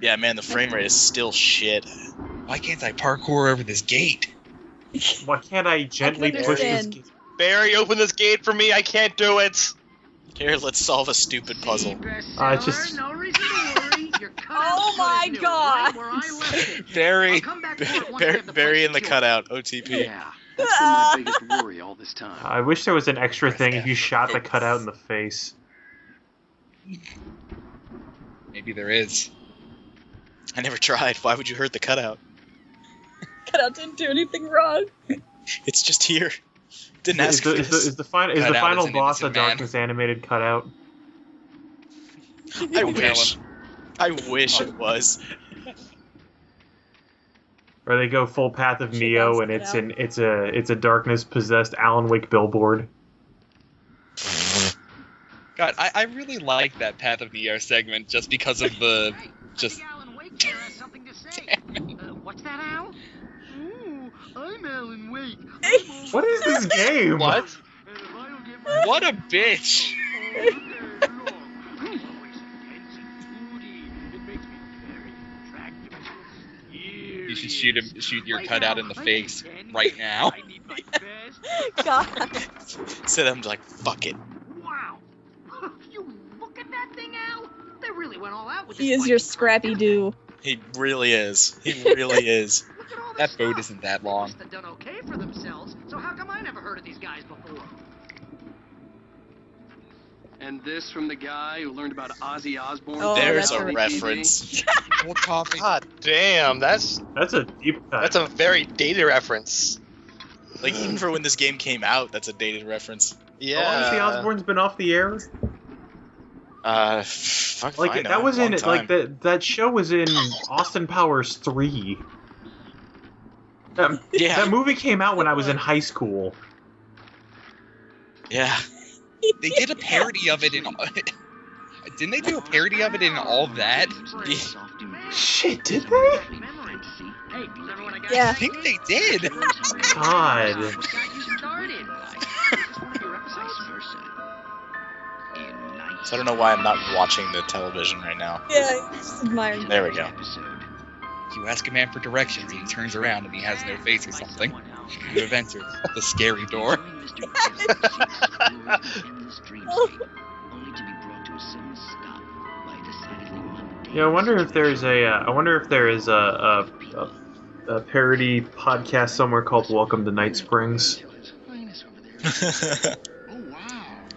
Yeah, man, the frame rate is still shit. Why can't I parkour over this gate? Why can't I gently push this understand. gate? Barry, open this gate for me. I can't do it. Here, let's solve a stupid puzzle. Just- No reason to worry. Your Oh my god! Barry. Bury in the cutout, OTP. Yeah, that's been my biggest worry all this time. I wish there was an extra thing if you shot the cutout in the face. Maybe there is. I never tried. Why would you hurt the cutout? Cutout didn't do anything wrong. It's just here. Didn't ask for this. Is the final is an boss a innocent man. Darkness animated cutout? I Don't tell wish. him. I wish it was. Or they go full Path of She Neo does and cut it's a Darkness possessed Alan Wake billboard. God, I really like that Path of Neo segment just because of the just. Alan Wake here has something to say. What's that, Al? Ooh, I'm Alan Wake. What is this game? What? What a bitch! You should shoot your cutout in the face right now. God. So I'm like, fuck it. Wow. You look at that thing, Al. They really went all out with He this is your fight. Scrappy Doo. He really is. He really is. Look at all That this boat stuff. isn't that They long. must have done okay for themselves. So how come I never heard of these guys before? And this from the guy who learned about Ozzy Osbourne. Oh, There's that's a right. reference. More coffee. God damn, that's That's a deep cut. a very dated reference. Like, even for when this game came out, that's a dated reference. Yeah. How long has the Osbourne's been off the air? Fuck if I Like know, that was long in time. like that show was in Austin Powers 3. Yeah. That movie came out when I was in high school. Yeah. They did a parody of it in. Didn't they do a parody of it in all that? Shit, did they? Yeah. I think they did. God. So I don't know why I'm not watching the television right now. Yeah, just admiring. There we go. You ask a man for directions and he turns around and he has no face or something. You have entered the scary door. Yeah, I wonder if there's a parody podcast somewhere called Welcome to Night Springs.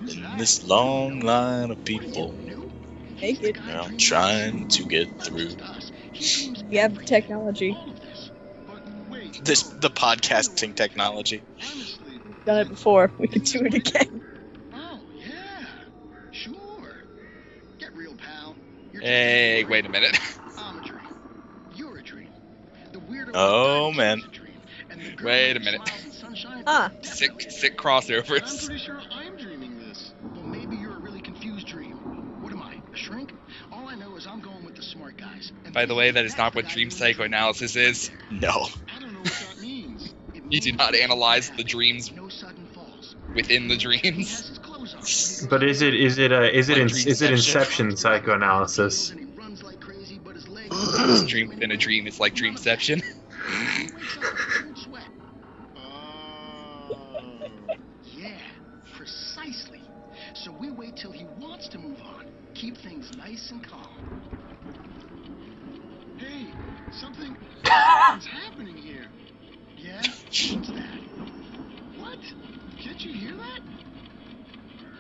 In this long line of people, Naked. I'm trying to get through. We have technology. The podcasting technology. We've done it before. We could do it again. Oh, yeah. Sure. Get real, pal. You're Hey, wait a minute. I'm a dream. You're a dream. The weirdo Oh, with the man. is a dream. And the girl Wait a with minute. smiles and sunshine Ah. Sick I'm crossovers. pretty sure I'm dreaming this. But maybe you're a really confused dream. What am I, a shrink? All I know is I'm going with the smart guys. And By the way, that is not what guy dream who- psychoanalysis is. No. I don't know what that means. It You do means not analyze the dreams no sudden falls. within the He dreams. has his clothes on. But is it Dreamception? Inception psychoanalysis? And he runs like crazy, but his legs This dream within a dream is like dreamception. Yeah, precisely. So we wait till he wants to move on. Keep things nice and calm. Hey, something's happening here. Yeah? What's that? What? Can't you hear that?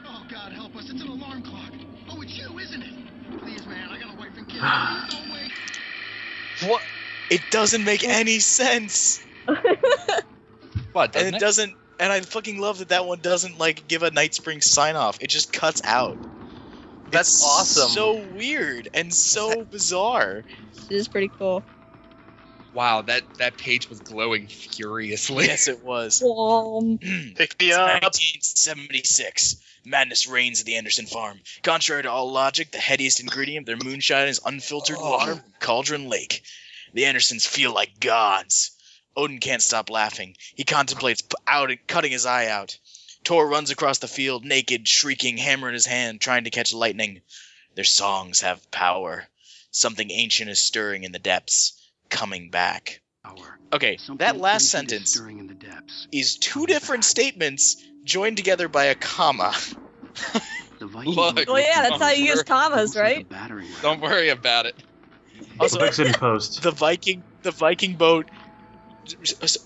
Oh, God help us. It's an alarm clock. Oh, it's you, isn't it? Please, man, I got a wife and kids. Please don't wait. What? It doesn't make any sense. What, And doesn't it it? doesn't. And I fucking love that one doesn't like give a Night Spring sign off. It just cuts out. That's It's awesome. So weird and so bizarre. It is pretty cool. Wow, that page was glowing furiously. Yes, it was. Pick me It's up. 1976. Madness reigns at the Anderson farm. Contrary to all logic, the headiest ingredient of their moonshine is unfiltered water from Cauldron Lake. The Andersons feel like gods. Odin can't stop laughing. He contemplates cutting his eye out. Tor runs across the field, naked, shrieking, hammer in his hand, trying to catch lightning. Their songs have power. Something ancient is stirring in the depths, coming back. Power. Okay, Something that last ancient is sentence stirring in the depths. is two Coming different back. statements joined together by a comma. The Viking Look. boat Well, yeah, that's how you use commas, looks like a right? battering ram. Don't worry about it. Also, Fix it in post. the Viking boat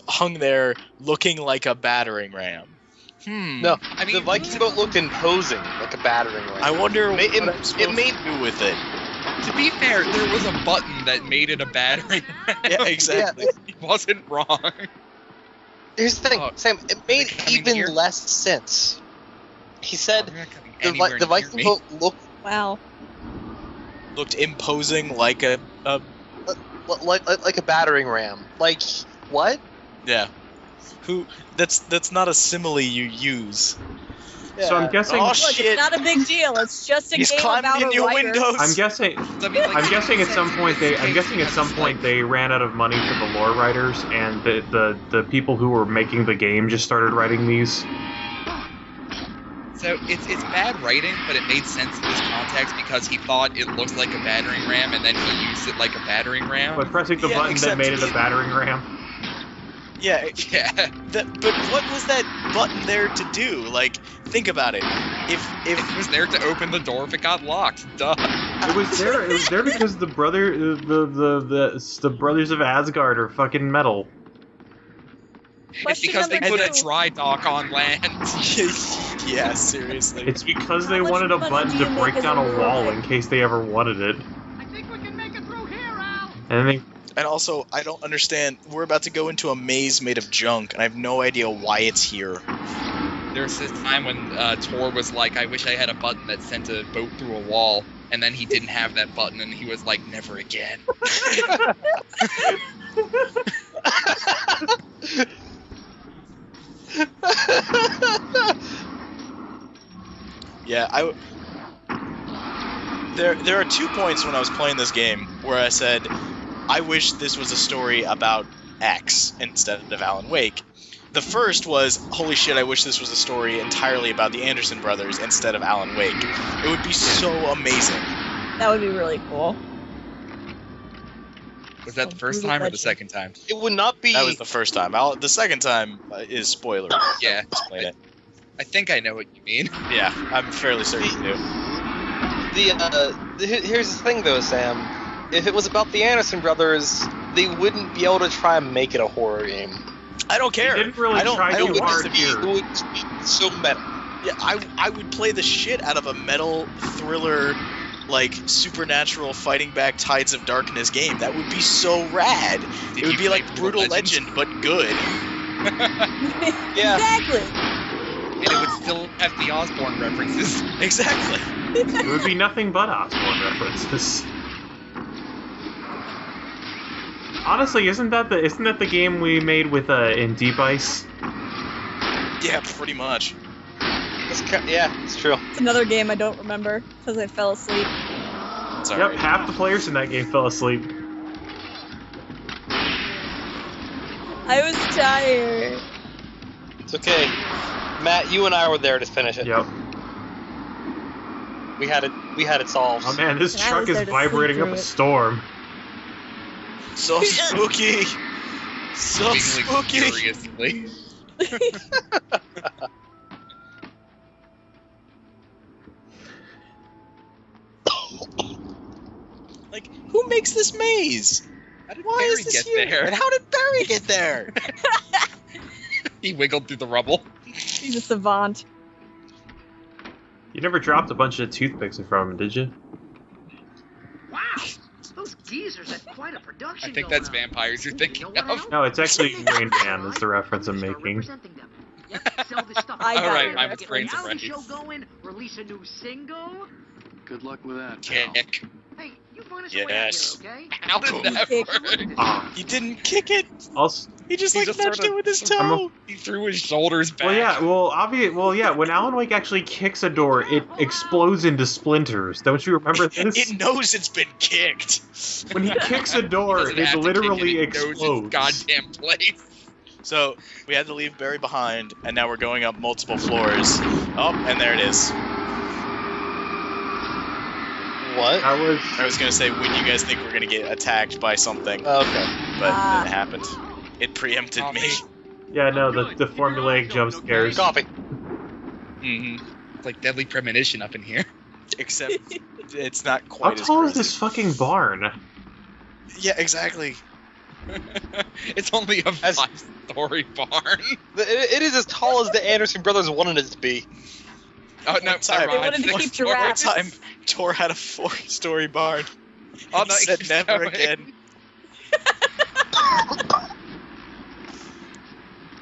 hung there looking like a battering ram. No, I mean, the Viking boat looked imposing, like a battering ram. I wonder what It- I'm it supposed made- to do with it. To be fair, there was a button that made it a battery. Yeah, exactly. It wasn't wrong. Here's the thing, Oh, Sam. It made coming even here? less sense. He said They're not coming the, anywhere the near Viking me. boat looked Wow. Looked imposing like a like a battering ram. Like what? yeah. Who? That's not a simile you use. So I'm guessing. Oh, Look, shit. it's not a big deal. It's just a He's game climbing about in a your writer. windows. I'm guessing. I mean, like, I'm guessing at some point they. I'm guessing at some It's point like- they ran out of money for the lore writers, and the people who were making the game just started writing these. So it's bad writing, but it made sense in this context because he thought it looked like a battering ram, and then he used it like a battering ram. But pressing the Yeah, button that except made it a it- battering ram. Yeah. Yeah. But what was that button there to do? Like, think about it. If It was there to open the door if it got locked. Duh. It was there. It was there because the the brothers of Asgard are fucking metal. It's Question because they number put a two. dry dock on land. yeah, seriously. It's because they How much wanted a money button do to you make break as down a a lore wall writer? in case they ever wanted it. I think we can make it through here, Al. And they. And also, I don't understand. We're about to go into a maze made of junk, and I have no idea why it's here. There's this time when Tor was like, I wish I had a button that sent a boat through a wall, and then he didn't have that button, and he was like, never again. Yeah, There are 2 points when I was playing this game where I said, I wish this was a story about X instead of Alan Wake. The first was, holy shit, I wish this was a story entirely about the Anderson brothers instead of Alan Wake. It would be so amazing. That would be really cool. Was that the first time or the second time? It would not be. That was the first time. The second time is spoiler. Yeah. Explain it. I think I know what you mean. Yeah, I'm fairly certain you do. Here's the thing, though, Sam. If it was about the Anderson brothers, they wouldn't be able to try and make it a horror game. I don't care. They didn't really I don't, try I don't too want hard this to be- It would just be so meta. Yeah, I would play the shit out of a metal thriller, like supernatural fighting back tides of darkness game. That would be so rad. Did It would you be play like Brutal Legend, but good. Yeah. Exactly. And it would still have the Osborne references. Exactly. It would be nothing but Osborne references. Honestly, isn't that the game we made with in Deep Ice? Yeah, pretty much. It's true. It's another game I don't remember because I fell asleep. It's Yep, alright. half the players in that game fell asleep. I was tired. It's okay. Matt, you and I were there to finish it. Yep. We had it solved. Oh man, this And I truck was is there to sleep vibrating up through a it. storm. So spooky. So Wiggling spooky. furiously. Like, who makes this maze? How did Why Barry is this get here? there? And how did Barry get there? He wiggled through the rubble. He's a savant. You never dropped a bunch of toothpicks in front of him, did you? Wow, those geezers had quite a production. I think going that's on. vampires you're Ooh, thinking you know what, of. Al? No, it's actually Rain Man is the reference I'm Start making. representing them. Yep, sell this stuff. I got Alright, it. my Get brain's Reality ready. show going, release a new single. Good luck with that. pal. Kick. Hey, you find us a way out Yes. here, okay? How did that Kick. work? He didn't kick it. Also, He just He like just nudged sorta- it with his I'm a- toe. He threw his shoulders back. well, yeah. When Alan Wake actually kicks a door, it explodes into splinters. Don't you remember this? It knows it's been kicked. When he kicks a He door, doesn't have it to literally kick it, it knows its explodes. goddamn place. So we had to leave Barry behind, and now we're going up multiple floors. Oh, and there it is. What? I was gonna say, when you guys think we're gonna get attacked by something, but Okay. then it happened. It preempted me. Yeah, no, the formulaic jump scares. Coffee. hmm It's like deadly premonition up in here. Except it's not How quite as tall is aggressive. this fucking barn? Yeah, exactly. It's only a 5-story barn. It is as tall as the Anderson brothers wanted it to be. Oh no, One time- never They mind. wanted to keep 6 stories. giraffes. Time Tor had a 4-story barn. Oh He no, said keep never going. again.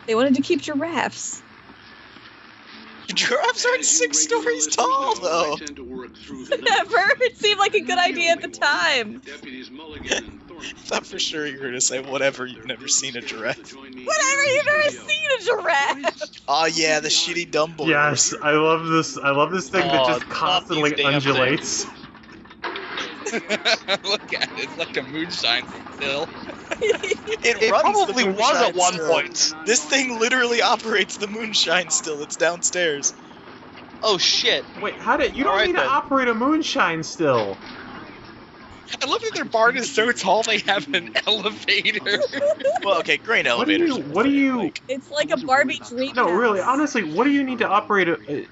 They wanted to keep giraffes. Giraffes aren't 6 stories tall, though. Never. It seemed like a good idea at the time. I thought for sure you were gonna say whatever. You've never seen a giraffe. Whatever, you've never seen a giraffe. Oh yeah, the shitty dumb boy. Yes, I love this. I love this thing that Oh, just constantly these damn undulates. Look at it, it's like a moonshine still. It runs probably the was moonshine at one still. point. This thing literally operates the moonshine still. It's downstairs. Oh shit. Wait, how did you don't Alright need to then. operate a moonshine still? I love that their barn is so tall they have an elevator. Well, okay, grain What do elevators. you? It's like a Barbie dream No, really, house honestly, what do you need to operate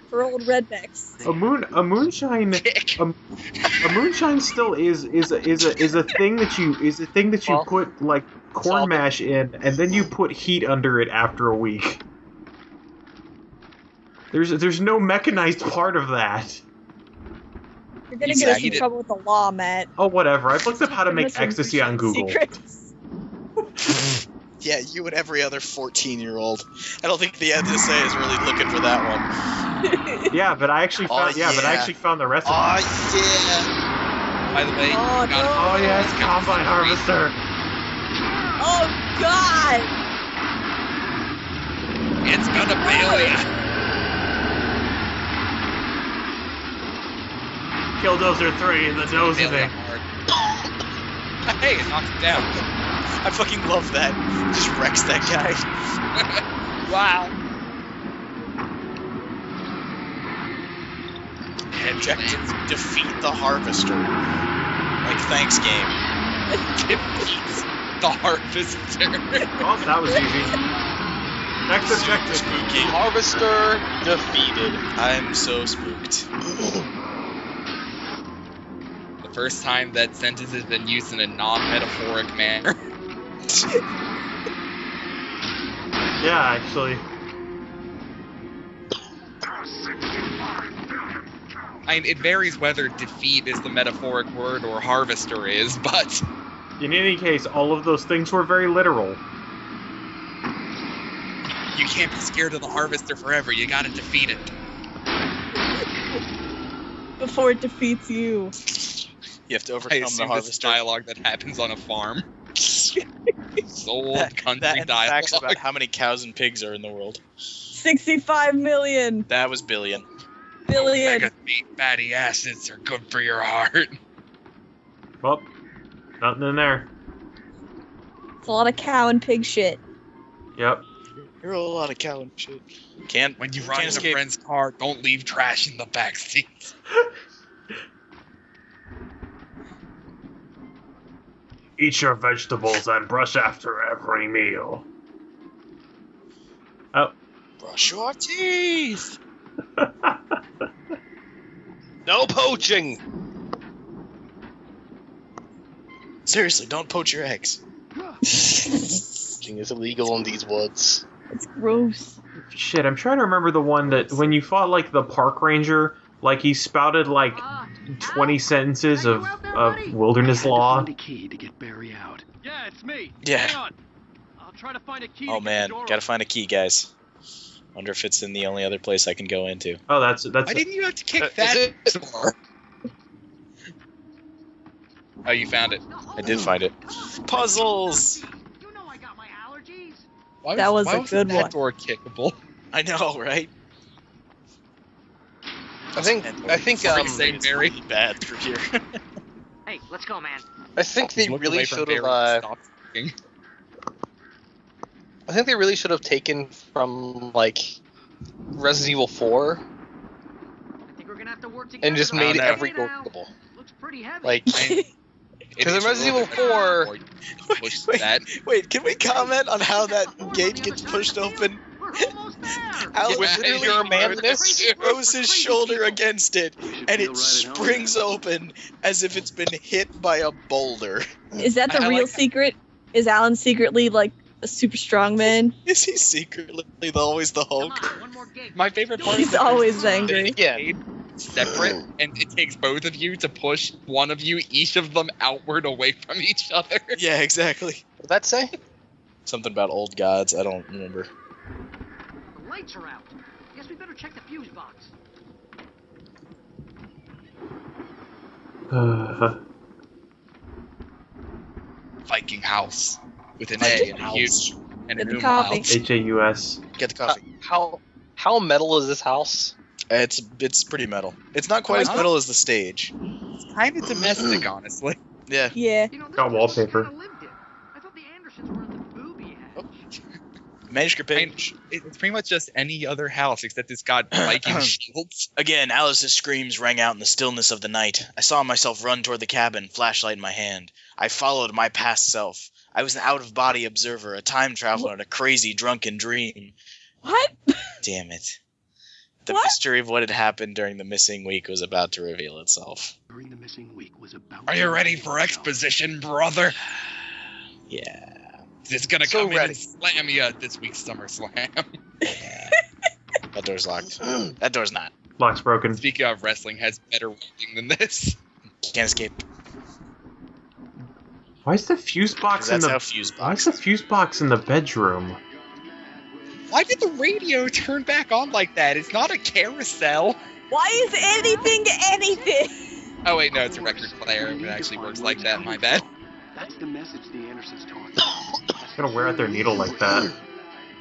for old rednecks. a moonshine? Dick. A moonshine still is a thing that you Well, put like corn all- mash in, and then you put heat under it after a week. There's no mechanized part of that. You're gonna You get us said in it. trouble with the law, Matt. Oh, whatever. I've looked up how to make Listen, ecstasy on Google. Secrets. Yeah, you and every other 14-year-old. I don't think the NSA is really looking for that one. Yeah, but I actually Oh, found. Yeah, but I yeah. actually found the recipe. Oh yeah. By the way, Oh, you gotta- no. Oh yeah, it's combine harvester. Oh God! It's gonna bail ya. Killdozer 3 in the nose Bail of ya it. hard. Hey, it knocks him down. I fucking love that. Just wrecks that guy. Wow. Objective: defeat the harvester. Like thanks game. Defeats the harvester. Oh, that was easy. Next Super objective. spooky. Harvester defeated. I'm so spooked. The first time that sentence has been used in a non-metaphoric manner. Yeah, actually. I mean, it varies whether defeat is the metaphoric word or harvester is, but In any case, all of those things were very literal. you can't be scared of the harvester forever. You gotta defeat it. Before it defeats you. You have to I overcome the assume this is harvester. dialogue that happens on a farm. Old country That and facts dialogue. about how many cows and pigs are in the world. 65 million That was billion. billion. Omega 3 fatty acids are good for your heart. Well, nothing in there. It's a lot of cow and pig shit. Yep. You're a lot of cow and shit. Can't When you can't ride in a escape. friend's car, don't leave trash in the backseat. Eat your vegetables and brush after every meal. Oh. Brush your teeth. No poaching. Seriously, don't poach your eggs. Poaching is illegal in these woods. It's gross. Shit, I'm trying to remember the one that when you fought like the park ranger, like he spouted like 20 sentences of wilderness law. Find a key to get Barry out. Yeah, it's me. Yeah. Hang on. I'll try to find a key. Oh to man, get the door gotta open. find a key, guys. Wonder if it's in the only other place I can go into. Oh, that's Why didn't you have to kick Is that it- door? Oh, you found it. I did find it. Puzzles. You know I got my allergies. Why That was why a wasn't good that one. door kickable? I know, right? I think Saying Barry. Really bad through here. Hey, let's go, man. I think they Look really away from should have. Barry and stop talking. I think they really should have taken from like Resident Evil 4 I think we're gonna have to work together. and just to made find a every way door now. kickable. Looks Pretty heavy. Like, It because is in Resident Evil 4, push Wait. that. Wait, can we comment on how that gate gets pushed open? We're almost there. Alex Yeah, literally you're a man in this? throws his shoulder against it, You should and feel it right at home springs now. open as if it's been hit by a boulder. Is that the I real like- secret? Is Alan secretly like a super strong man? Is he secretly always the Come Hulk? on, one more gig. My favorite part He's is that always they're angry. Yeah. separate, and it takes both of you to push one of you, each of them outward away from each other. Yeah, exactly. what did that say? Something about old gods. I don't remember. The lights are out. Guess we better check the fuse box. Viking house with an Viking A and a house. huge and a Get the numeral coffee. house. HAUS. Get the coffee. How metal is this house? It's pretty metal. It's not quite as metal as the stage. It's kind of domestic, honestly. Yeah. Yeah. You know, this Got place wallpaper. kinda lived in. I thought the Andersons were in the booby hatch. Manuscript I mean, page. it's pretty much just any other house except it's got Viking shields. Again, Alice's screams rang out in the stillness of the night. I saw myself run toward the cabin, flashlight in my hand. I followed my past self. I was an out-of-body observer, a time traveler, and a crazy, drunken dream. What? Damn it. The What? mystery of what had happened during the missing week was about to reveal itself. During the missing week was about. Are you ready for exposition, brother? Yeah. It's gonna So come ready. in and slam you at this week's SummerSlam. That door's locked. That door's not. Lock's broken. Speaking of wrestling, has better writing than this. Can't escape. Why is the fuse box 'Cause in that's how the? fuse Why box. is the fuse box in the bedroom? Why did the radio turn back on like that? It's not a carousel. Why is anything anything? Oh wait, no, it's a record player. It actually works like that. My bad. That's the message the Andersons taught. They're gonna wear out their needle like that.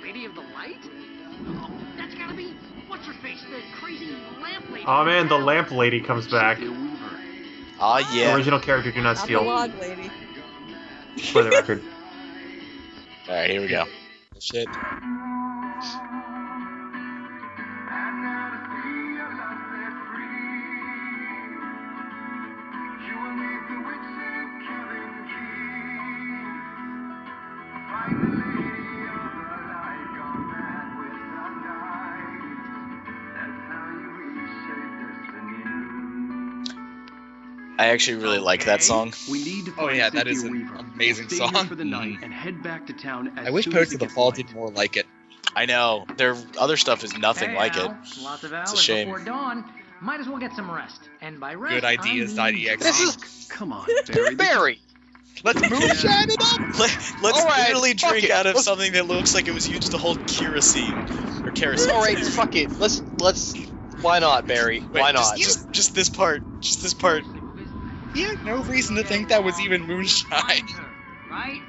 Lady of the Light? Oh, that's gotta be what's her face, the crazy lamp lady. Oh man, the lamp lady comes back. Cynthia Weaver. Ah, yeah. Original character, do not Not the steal. log lady. For the record. Alright, here we go. Shit. I actually really like that song. We need to Oh, find yeah, that Cynthia is an Weaver. amazing We'll stay here song. for the night and head back to town as I wish soon Post as of it the gets Fall light. did more like it. I know. Their other stuff is nothing like it. Lots of It's a hours shame. before dawn. Might as well get some rest. And by rest, Good ideas, I mean .exe. This is Come on, Barry. Barry. Let's moonshine it up. Let's Alright, literally fuck drink it. out of Let's- something that looks like it was used to hold kerosene. Or kerosene. All right, fuck it. Let's. Why not, Barry? Wait, Why not? Just this part. Just this part. He had no reason to think that was even moonshine. Right?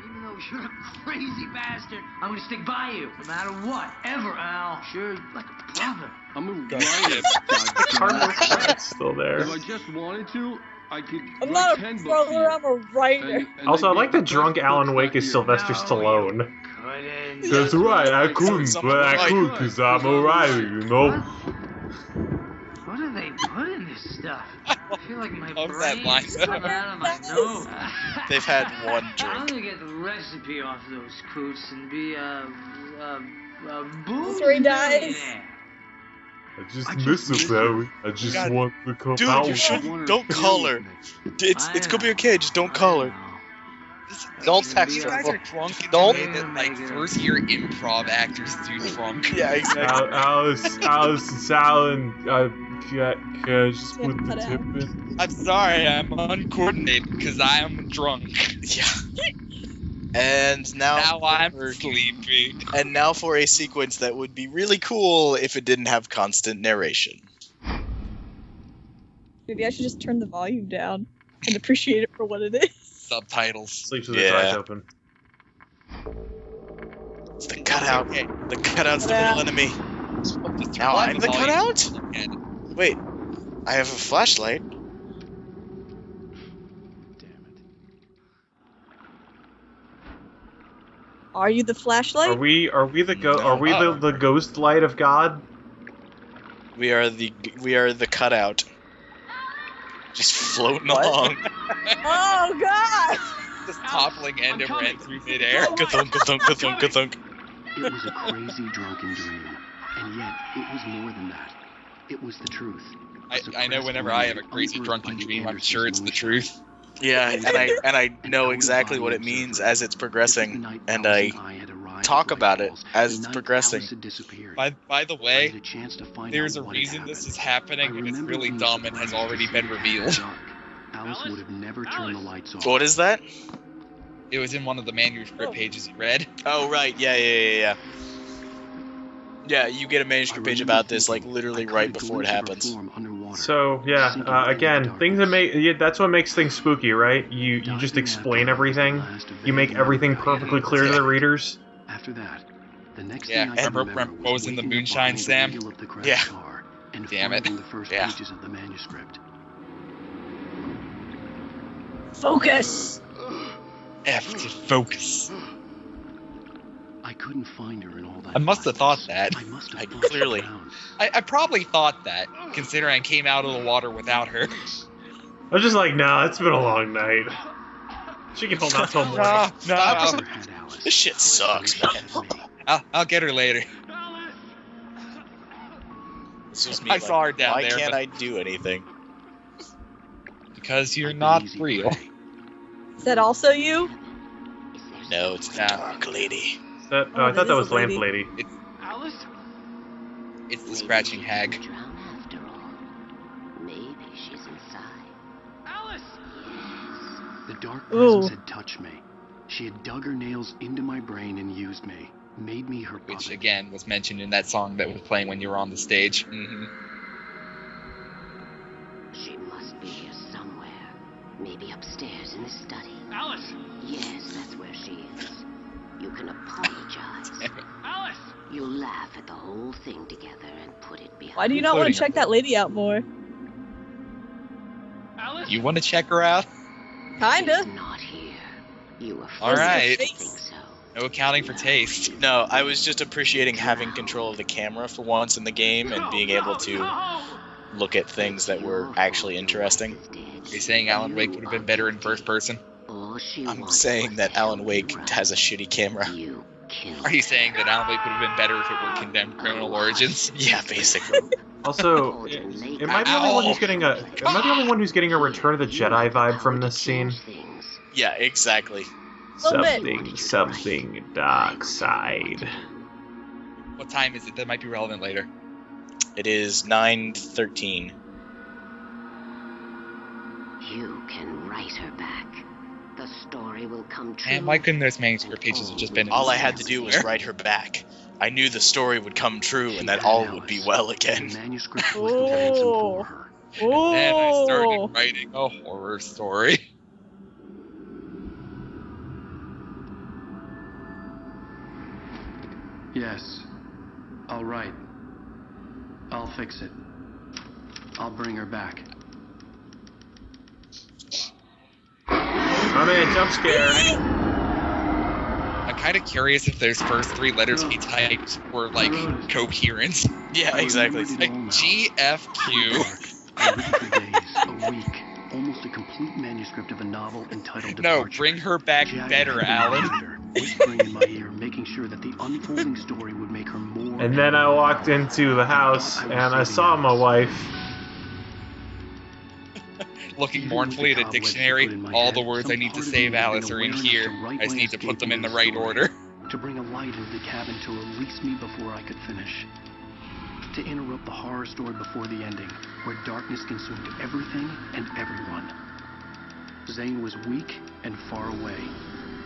Even though you're a crazy bastard, I'm gonna stick by you, no matter what, ever, Al. Sure, like a brother. I'm a God. writer. Cardboard cut's still there. If I just wanted to, I could. I'm write not a 10 books brother, here. I'm a writer. And Also, I they'd like be that drunk best Alan books Wake that is year. Sylvester No, Stallone. Couldn't. That's right, I couldn't, Something but I like- could because I'm a writer, you know? What do they put in this stuff? I feel like my Love that brain's line. coming out of my nose. They've had one I'm drink. gonna get the recipe off those coots and be a That's where he dies. billionaire. I just I miss just it, Barry. I just God. want to come Dude, out. you I should- wanted don't to call feel her. with me. It's gonna be okay. Just don't call her. Don't text These her. guys are drunk in Don't- the way that like first year improv actors do drunk. Yeah, exactly. Alice and Alan, can I just put the Cut tip out. in? I'm sorry, I'm uncoordinated because I am drunk. Yeah. And now Now I'm for- sleepy. and now for a sequence that would be really cool if it didn't have constant narration. Maybe I should just turn the volume down and appreciate it for what it is. Subtitles. Sleeps with Yeah. his eyes open. It's the cutout. Okay. The cutout's the Yeah. real enemy. Just Now turn I'm the volume cutout? and Wait, I have a flashlight. Are you the flashlight? Are we No. the ghost light of God? We are the cutout. Just floating What? along. Oh God! Just toppling end over end through midair. Ka-thunk, ka-thunk, ka-thunk, ka-thunk. It was a crazy drunken dream, and yet it was more than that. It was the truth. I know whenever I have a crazy drunken dream, I'm sure it's the truth. Yeah, and I know exactly what it means as it's progressing, and I talk about it as it's progressing. By the way, there's a reason this is happening, and it's really dumb and has already been revealed. Alice would have never turned the lights off. What is that? It was in one of the manuscript pages you read. Oh, right. Yeah. Yeah, you get a manuscript page about this, like, literally right before it happens. So yeah, again, things that that's what makes things spooky, right? You just explain everything. You make everything perfectly clear to the readers. After that, the next Yeah, thing I remember what was in the moonshine, Sam? Yeah. Damn it. The first Yeah. pages of the manuscript. Focus. F to focus. I couldn't find her in all that. I must have thought that. I must have I searched clearly- around. I probably thought that, considering I came out of the water without her. I was just like, nah, it's been a long night. She can hold out till morning. No. Never had Alice. This shit sucks, man. I'll get her later. This was me, I like, saw her down why there, can't but- I do anything? Because you're I'd be not easy real. prey. Is that also you? No, it's the Nah. dark lady. I thought that was Lamp Lady. Alice? It's the scratching hag. After all, maybe she's inside. Alice! The dark Ooh. presence had touched me. She had dug her nails into my brain and used me. Made me her puppet. Which, again, was mentioned in that song that was playing when you were on the stage. Mm-hmm. She must be here somewhere. Maybe upstairs in the study. Alice! Yes, that's where she is. You can apologize. Alice! You'll laugh at the whole thing together and put it behind. Why do you not want Floating to check that lady out more? Alice! You want to check her out? She's Kinda. not here. You are All right. think so. No accounting for taste. No, I was just appreciating having control of the camera for once in the game and being able to No! look at things that were actually interesting. Are you saying Alan Wake would have been better in first person? All she I'm wanted saying was that to Alan help Wake you run. has a shitty camera. You killed Are you saying that Alan Wake would have been better if it were Condemned Criminal Origins? Yeah, basically. Also, am I the only one who's getting a Return of the Jedi vibe from this scene? Yeah, exactly. Little bit. Something dark side. What time is it? That might be relevant later. It is 9:13. You can write her back. The story will come true. And why couldn't those manuscript pages have just been... All I had to do was write her back. I knew the story would come true and that all would be well The again. manuscript was the ransom for her. Oh. Then I started writing a horror story. Yes. All right. I'll fix it. I'll bring her back. Oh man, jump scare. I'm kind of curious if those first three letters he typed were, like, coherent. Yeah, exactly. Like, GFQ. I've written for days, a week, almost a complete manuscript of a novel entitled No, Departure. bring her back Jack better, had been Alan. monitor, whispering in my ear, making sure that the unfolding story would make her more. And then I walked into the house and I saw my wife. Looking mournfully at a dictionary, all the words I need to save Alice are in here. I just need to put them in the right order. To bring a light into the cabin to release me before I could finish. To interrupt the horror story before the ending, where darkness consumed everything and everyone. Zane was weak and far away,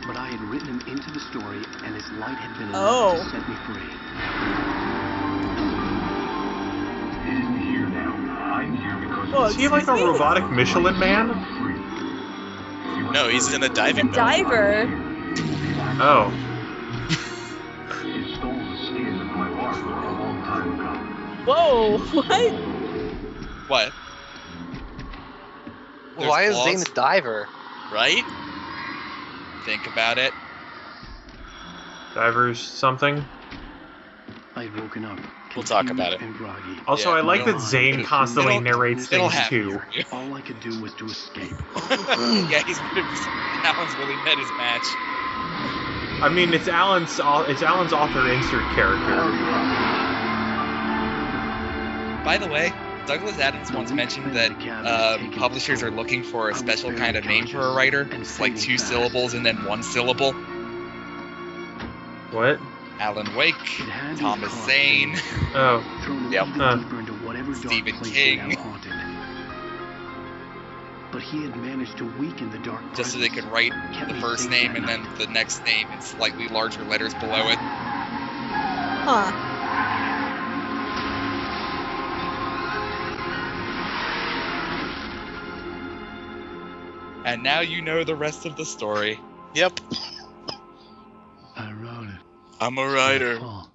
but I had written him into the story, and his light had been enough to set me free. Is he like a robotic Michelin man? No, he's in a diving boat. Diver. Oh. Whoa. What? What? There's Why is claws? Zane a diver? Right? Think about it. Divers something? I had woken up, We'll talk about it. And groggy. Also, Yeah. I like that Zane constantly it'll- narrates it'll things happen. too. All I could do was to escape. Yeah, Alan's really met his match. I mean, it's Alan's author insert character. By the way, Douglas Adams once mentioned that publishers are looking for a special kind of name for a writer. It's like 2 syllables and then 1 syllable. What? Alan Wake, Thomas Zane. Oh. Yep. Stephen King. But he had managed to weaken the dark Just so they could write the first name and then the next name in slightly larger letters below it. Huh. And now you know the rest of the story. Yep. I wrote it. I'm a writer. Oh.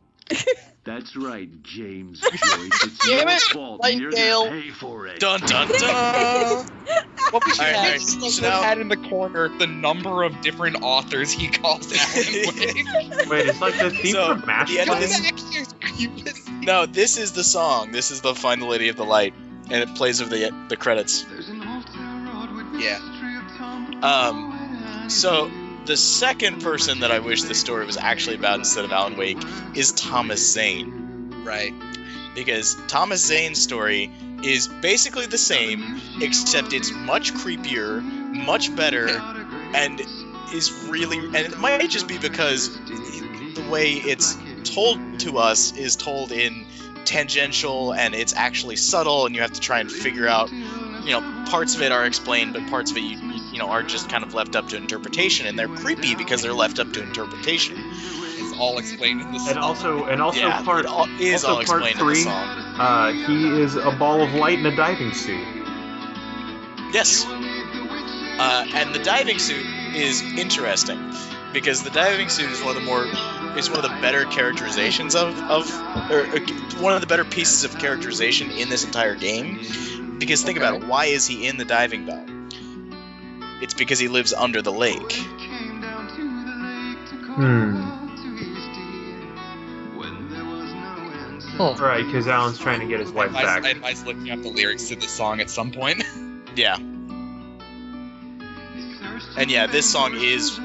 That's right, James Joyce. It's Damn your it, fault, and you're Nightingale. gonna pay for it. Dun dun dun. What we should Alright, have alright, is like so now- had in the corner the number of different authors he calls Alan Wake. Wait, it's like the theme So, from Match the end of Play? this- No, this is the song. This is the Find the Lady of the Light, and it plays over the credits. Yeah. So the second person that I wish the story was actually about instead of Alan Wake is Thomas Zane, Right. because Thomas Zane's story is basically the same, except it's much creepier, much better, and is really, and it might just be because the way it's told to us is told in tangential, and it's actually subtle, and you have to try and figure out, parts of it are explained, but parts of it you are just kind of left up to interpretation, and they're creepy because they're left up to interpretation. It's all explained in the song. And also Yeah, part it is all also part explained in the 3, song. he is a ball of light in a diving suit. Yes. And the diving suit is interesting because the diving suit is one of the better characterizations or one of the better pieces of characterization in this entire game. Because think about it, why is he in the diving bell? It's because he lives under the lake. Right, because Alan's trying to get his wife back. I advise looking up the lyrics to the song at some point. Yeah. And yeah, this song is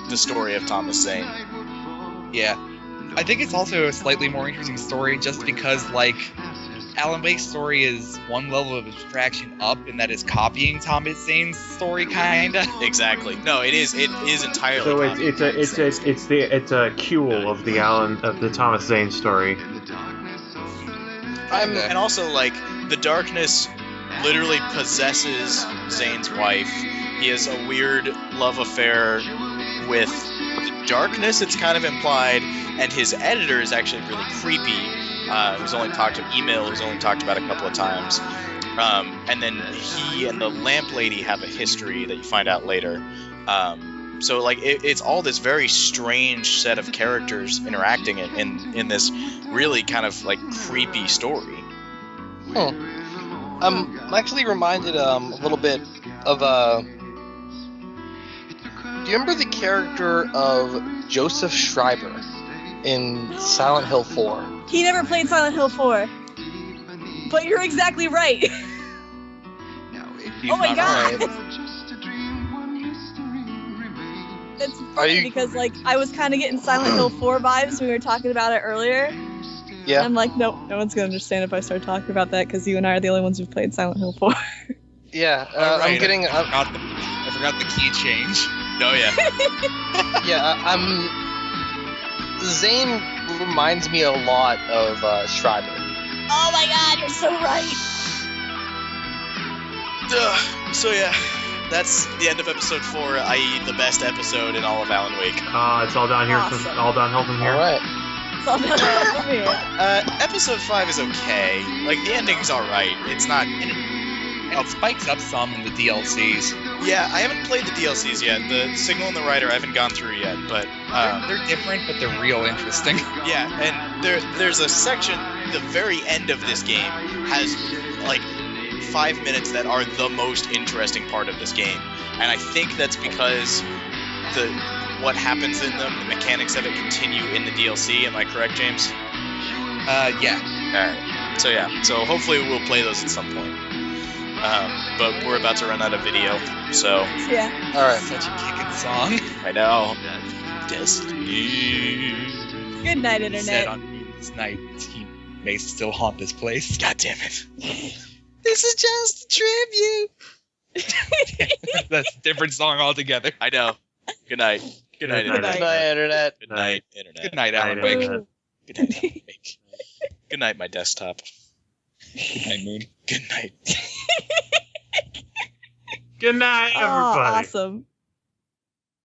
the story of Thomas Zane. Yeah. I think it's also a slightly more interesting story just because, like, Alan Wake's story is one level of abstraction up in that it's copying Thomas Zane's story, kinda. Exactly. No, it is entirely. So copying it's Thomas Zane. it's a cule of the Thomas Zane story. And also, like, the darkness literally possesses Zane's wife. He has a weird love affair with the darkness, it's kind of implied, and his editor is actually really creepy. Who's only talked to email, who's only talked about a couple of times. And then he and the lamp lady have a history that you find out later. So, like, it's all this very strange set of characters interacting in this really kind of, like, creepy story. I'm actually reminded a little bit of do you remember the character of Joseph Schreiber in Silent Hill 4? He never played Silent Hill 4. But you're exactly right. Oh my god! It's funny because, like, I was kind of getting Silent Hill 4 vibes when we were talking about it earlier. Yeah. And I'm like, nope, no one's gonna understand if I start talking about that because you and I are the only ones who've played Silent Hill 4. Yeah, Right, I'm getting. I forgot the key change. Oh yeah. Yeah, Zane reminds me a lot of Schreiber. Oh my god, you're so right. So yeah, that's the end of episode 4, i.e. the best episode in all of Alan Wake. It's all down here Awesome. all downhill from here. All right. It's all down from here. Episode 5 is okay. Like, the ending's alright. It's not... And it spikes up some in the DLCs. Yeah, I haven't played the DLCs yet. The Signal and the Rider I haven't gone through yet, but... They're different, but they're real interesting. Yeah, and there's a section, the very end of this game has, like, 5 minutes that are the most interesting part of this game. And I think that's because what happens in them, the mechanics of it, continue in the DLC. Am I correct, James? Yeah. Alright. So yeah. So hopefully we'll play those at some point. But we're about to run out of video. So. Yeah. Alright. Such a kicking song. I know. Destiny. Good night, Said internet. on this night, he may still haunt this place. God damn it. This is just a tribute. That's a different song altogether. I know. Good night. Good night, Good internet. Good night, internet. Good night, internet. Good night, Alan Night, Wake. internet. Good night, Alan Wake. Good night, my desktop. Good night, Moon. Good night. Good night, Oh, everybody. awesome.